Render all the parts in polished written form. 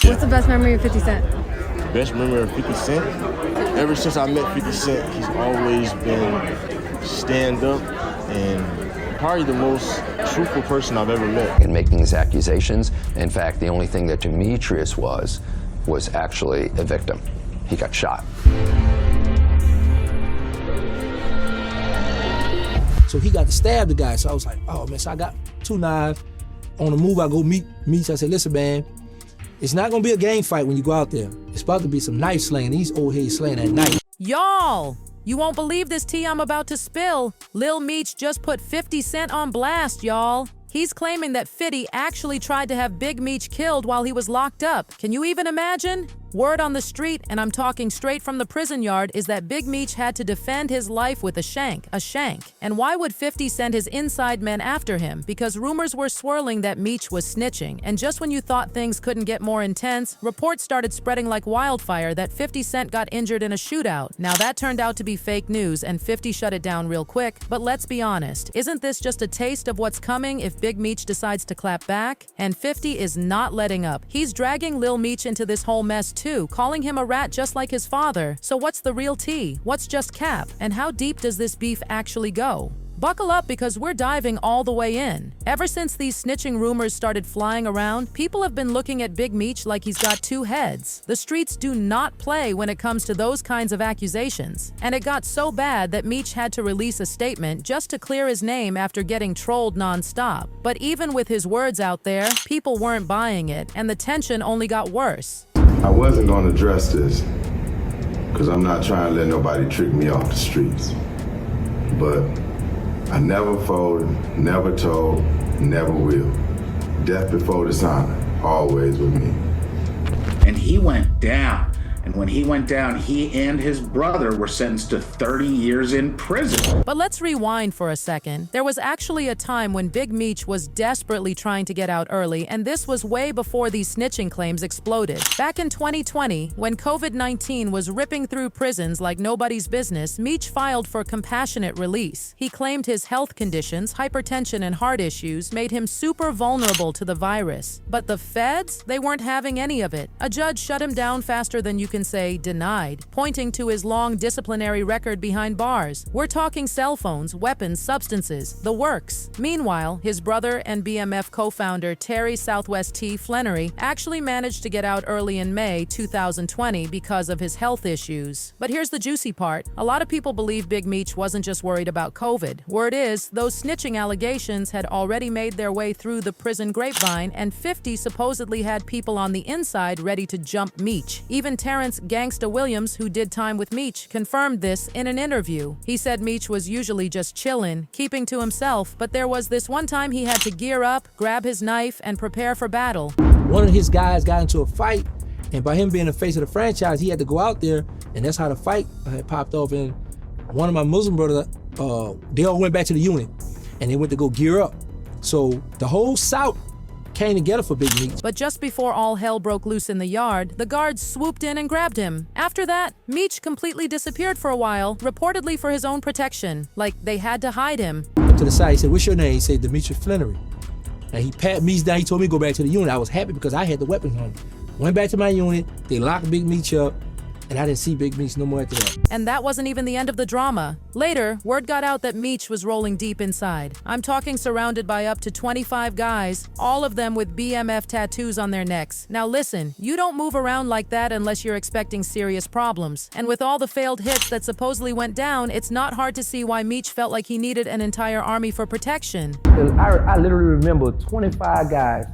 What's the best memory of 50 Cent? Best memory of 50 Cent? Ever since I met 50 Cent, he's always been stand up and probably the most truthful person I've ever met. In making these accusations, in fact, the only thing that Demetrius was actually a victim. He got shot. So he got to stab the guy. So I was like, oh man, so I got 2 knives. On the move, I go meet Meech. I said, listen, man, it's not gonna be a gang fight when you go out there. It's about to be some knife slaying. These old heads slaying at night. Y'all, you won't believe this tea I'm about to spill. Lil Meech just put 50 Cent on blast, y'all. He's claiming that 50 actually tried to have Big Meech killed while he was locked up. Can you even imagine? Word on the street, and I'm talking straight from the prison yard, is that Big Meech had to defend his life with a shank. And why would 50 send his inside men after him? Because rumors were swirling that Meech was snitching, and just when you thought things couldn't get more intense, reports started spreading like wildfire that 50 Cent got injured in a shootout. Now that turned out to be fake news, and 50 shut it down real quick, but let's be honest, isn't this just a taste of what's coming if Big Meech decides to clap back? And 50 is not letting up. He's dragging Lil Meech into this whole mess too, calling him a rat just like his father. So what's the real tea? What's just cap? And how deep does this beef actually go? Buckle up because we're diving all the way in. Ever since these snitching rumors started flying around, people have been looking at Big Meech like he's got 2 heads. The streets do not play when it comes to those kinds of accusations. And it got so bad that Meech had to release a statement just to clear his name after getting trolled nonstop. But even with his words out there, people weren't buying it, and the tension only got worse. I wasn't going to address this because I'm not trying to let nobody trick me off the streets. But I never folded, never told, never will. Death before dishonor, always with me. And he went down. And when he went down, he and his brother were sentenced to 30 years in prison. But let's rewind for a second. There was actually a time when Big Meech was desperately trying to get out early, and this was way before these snitching claims exploded. Back in 2020, when COVID-19 was ripping through prisons like nobody's business, Meech filed for compassionate release. He claimed his health conditions, hypertension and heart issues, made him super vulnerable to the virus. But the feds, they weren't having any of it. A judge shut him down faster than you can say denied, pointing to his long disciplinary record behind bars. We're talking cell phones, weapons, substances, the works. Meanwhile, his brother and BMF co-founder Terry Southwest T. Flannery actually managed to get out early in May 2020 because of his health issues. But here's the juicy part. A lot of people believe Big Meech wasn't just worried about COVID. Word is, those snitching allegations had already made their way through the prison grapevine, and 50 supposedly had people on the inside ready to jump Meech. Even Terrence Gangsta Williams, who did time with Meech, confirmed this in an interview. He said Meech was usually just chillin', keeping to himself, but there was this one time he had to gear up, grab his knife, and prepare for battle. One of his guys got into a fight, and by him being the face of the franchise, he had to go out there, and that's how the fight had popped off. And one of my Muslim brothers, they all went back to the unit, and they went to go gear up. So the whole South came together for Big Meech. But just before all hell broke loose in the yard, the guards swooped in and grabbed him. After that, Meech completely disappeared for a while, reportedly for his own protection. Like they had to hide him. To the side, he said, what's your name? He said, Demetrius Flannery. And he pat Meech down, he told me to go back to the unit. I was happy because I had the weapons on me. Went back to my unit, they locked Big Meech up, and I didn't see Big Meech no more after that. And that wasn't even the end of the drama. Later, word got out that Meech was rolling deep inside. I'm talking surrounded by up to 25 guys, all of them with BMF tattoos on their necks. Now listen, you don't move around like that unless you're expecting serious problems. And with all the failed hits that supposedly went down, it's not hard to see why Meech felt like he needed an entire army for protection. I literally remember 25 guys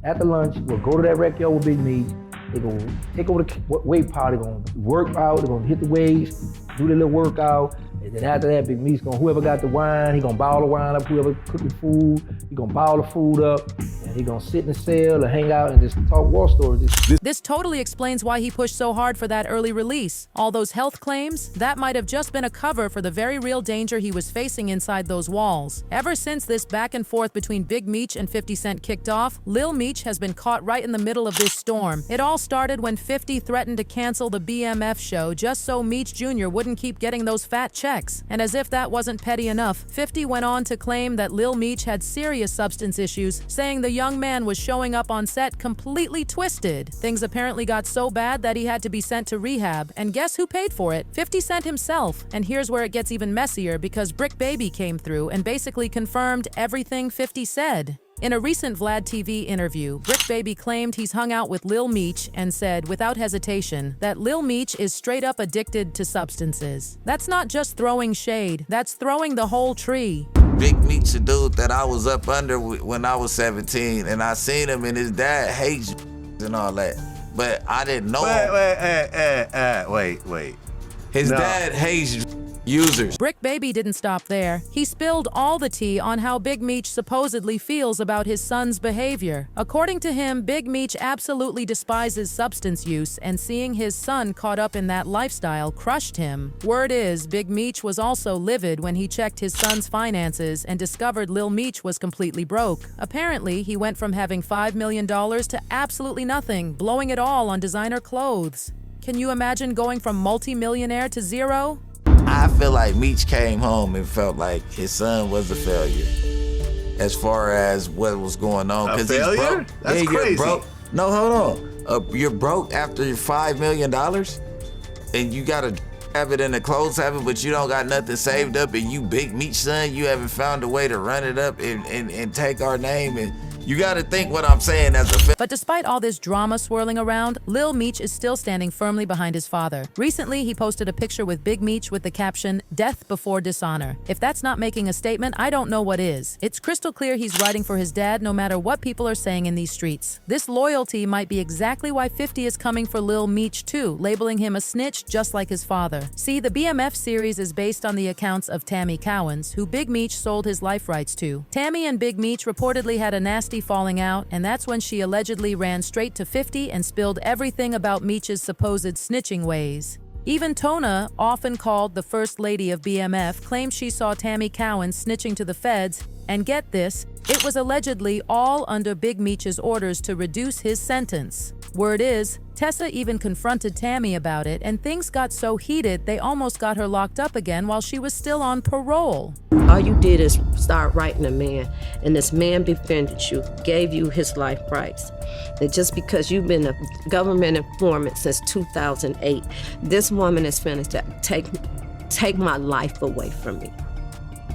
after lunch will go to that rec yard with Big Meech. They're gonna take over the weight pile, they're gonna work out, they're gonna hit the weights, do their little workout, and then after that, Big Meech gonna, whoever got the wine, he gonna bottle the wine up, whoever cooking food, he gonna bottle the food up, and he gonna sit in the cell or hang out and just talk war stories. This totally explains why he pushed so hard for that early release. All those health claims, that might have just been a cover for the very real danger he was facing inside those walls. Ever since this back and forth between Big Meech and 50 Cent kicked off, Lil Meech has been caught right in the middle of this storm. It all started when 50 threatened to cancel the BMF show just so Meech Jr. wouldn't keep getting those fat checks. And as if that wasn't petty enough, 50 went on to claim that Lil Meech had serious substance issues, saying the young young man was showing up on set completely twisted. Things apparently got so bad that he had to be sent to rehab, and guess who paid for it? 50 Cent himself. And here's where it gets even messier because Brick Baby came through and basically confirmed everything 50 said. In a recent Vlad TV interview, Brick Baby claimed he's hung out with Lil Meech and said, without hesitation, that Lil Meech is straight up addicted to substances. That's not just throwing shade, that's throwing the whole tree. Big Meech, a dude that I was up under when I was 17, and I seen him and his dad hates and all that, but I didn't know him. Wait. His dad hates users. Brick Baby didn't stop there. He spilled all the tea on how Big Meech supposedly feels about his son's behavior. According to him, Big Meech absolutely despises substance use, and seeing his son caught up in that lifestyle crushed him. Word is, Big Meech was also livid when he checked his son's finances and discovered Lil Meech was completely broke. Apparently, he went from having $5 million to absolutely nothing, blowing it all on designer clothes. Can you imagine going from multi-millionaire to zero? I feel like Meech came home and felt like his son was a failure as far as what was going on. A He's failure? broke. That's You're crazy. broke. No, hold on. You're broke after $5 million and you gotta have it in the clothes habit, but you don't got nothing saved up, and you Big Meech son, you haven't found a way to run it up and take our name, and you gotta think what I'm saying as a But despite all this drama swirling around, Lil Meech is still standing firmly behind his father. Recently, he posted a picture with Big Meech with the caption, "Death before dishonor." If that's not making a statement, I don't know what is. It's crystal clear he's riding for his dad no matter what people are saying in these streets. This loyalty might be exactly why 50 is coming for Lil Meech too, labeling him a snitch just like his father. See, the BMF series is based on the accounts of Tammy Cowens, who Big Meech sold his life rights to. Tammy and Big Meech reportedly had a nasty falling out, and that's when she allegedly ran straight to 50 and spilled everything about Meech's supposed snitching ways. Even Tona, often called the First Lady of BMF, claims she saw Tammy Cowan snitching to the feds, and get this, it was allegedly all under Big Meech's orders to reduce his sentence. Word is, Tessa even confronted Tammy about it, and things got so heated they almost got her locked up again while she was still on parole. All you did is start writing a man, and this man befriended you, gave you his life rights. And just because you've been a government informant since 2008, this woman is finished to take my life away from me.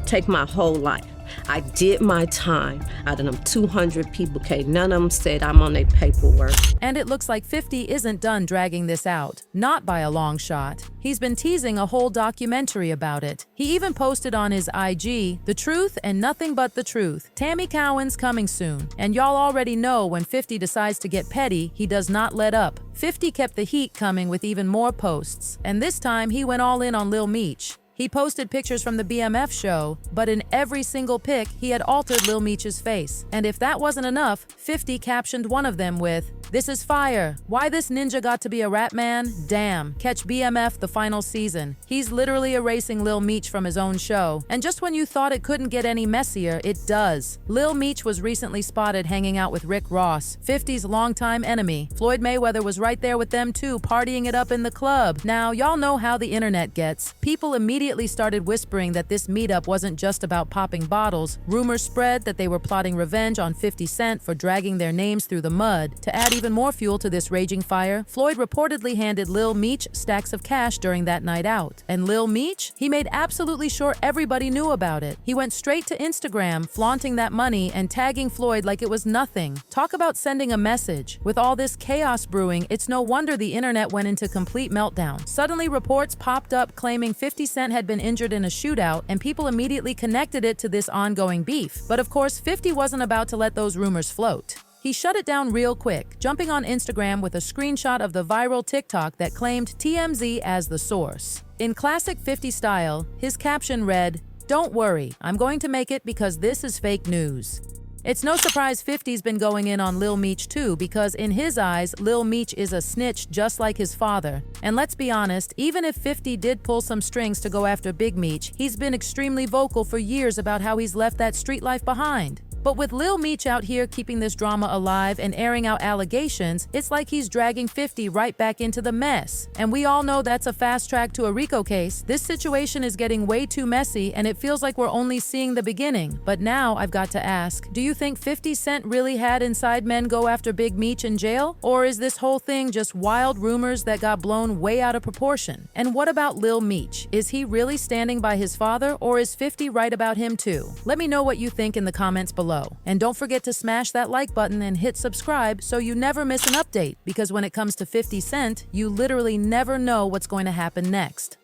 Take my whole life. I did my time. Out of them 200 people, none of them said I'm on their paperwork. And it looks like 50 isn't done dragging this out. Not by a long shot. He's been teasing a whole documentary about it. He even posted on his IG, "The truth and nothing but the truth. Tammy Cowan's coming soon." And y'all already know when 50 decides to get petty, he does not let up. 50 kept the heat coming with even more posts. And this time, he went all in on Lil Meech. He posted pictures from the BMF show, but in every single pic, he had altered Lil Meech's face. And if that wasn't enough, 50 captioned one of them with, "This is fire. Why this ninja got to be a rap man? Damn. Catch BMF the final season." He's literally erasing Lil Meech from his own show. And just when you thought it couldn't get any messier, it does. Lil Meech was recently spotted hanging out with Rick Ross, 50's longtime enemy. Floyd Mayweather was right there with them too, partying it up in the club. Now, y'all know how the internet gets. People immediately started whispering that this meetup wasn't just about popping bottles. Rumors spread that they were plotting revenge on 50 Cent for dragging their names through the mud. To add even more fuel to this raging fire, Floyd reportedly handed Lil Meech stacks of cash during that night out. And Lil Meech? He made absolutely sure everybody knew about it. He went straight to Instagram, flaunting that money and tagging Floyd like it was nothing. Talk about sending a message. With all this chaos brewing, it's no wonder the internet went into complete meltdown. Suddenly, reports popped up claiming 50 Cent had been injured in a shootout, and people immediately connected it to this ongoing beef. But of course, 50 wasn't about to let those rumors float. He shut it down real quick, jumping on Instagram with a screenshot of the viral TikTok that claimed TMZ as the source. In classic 50 style, his caption read, "Don't worry, I'm going to make it because this is fake news." It's no surprise 50's been going in on Lil Meech too, because in his eyes, Lil Meech is a snitch just like his father. And let's be honest, even if 50 did pull some strings to go after Big Meech, he's been extremely vocal for years about how he's left that street life behind. But with Lil Meech out here keeping this drama alive and airing out allegations, it's like he's dragging 50 right back into the mess. And we all know that's a fast track to a RICO case. This situation is getting way too messy, and it feels like we're only seeing the beginning. But now I've got to ask, do you think 50 Cent really had inside men go after Big Meech in jail? Or is this whole thing just wild rumors that got blown way out of proportion? And what about Lil Meech? Is he really standing by his father, or is 50 right about him too? Let me know what you think in the comments below. And don't forget to smash that like button and hit subscribe so you never miss an update, because when it comes to 50 Cent, you literally never know what's going to happen next.